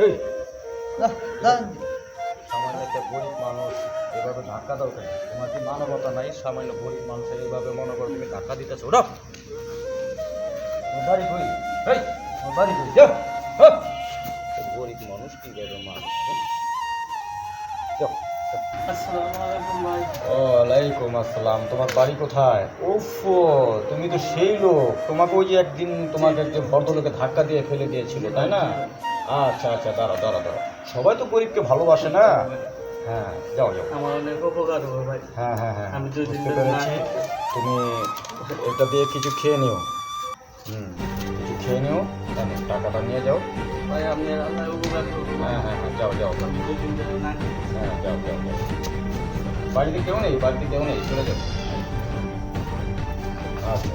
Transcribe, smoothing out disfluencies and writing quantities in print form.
এই সামান্য একটা গরিব মানুষ এভাবে ধাক্কা দাও কেন? তোমার কি মানবতা নাই? সামান্য গরিব মানুষের এইভাবে মনে করো তুমি ধাক্কা দিতেছো। ওরা বাড়ি কই? এই বাড়ি কই? যাও গরিব মানুষ কিভাবে মানুষ। যাও। আসসালামু আলাইকুম ভাই। ওয়ালাইকুম আসসালাম। তোমার বাড়ি কোথায়? উফ, তুমি তো সেই লোক। তোমাকে ওই যে একদিন তোমাকে একজন ভদ্রলোকে ধাক্কা দিয়ে ফেলে দিয়েছিল, তাই না? আচ্ছা আচ্ছা, দাঁড়াও দাঁড়াও দাঁড়াও। সবাই তো গরিবকে ভালোবাসে না। হ্যাঁ, যাও যাও। আমার অনেক উপকার হবে ভাই। হ্যাঁ হ্যাঁ হ্যাঁ, আমি দুই দিন বুঝতে ধরে পেরেছি। তুমি এটা দিয়ে কিছু খেয়ে নিও। কিছু খেয়ে নিও। জানো, টাকাটা নিয়ে যাও। ভাই আপনি আল্লাহ উপকার করবেন। হ্যাঁ হ্যাঁ হ্যাঁ, যাও যাও। আমি দুই দিন ধরে না খেয়ে হ্যাঁ, যাও যাও যাও। বাড়িতে কেউ নেই? বাড়িতে কেউ নেই, চলে যাও। আচ্ছা।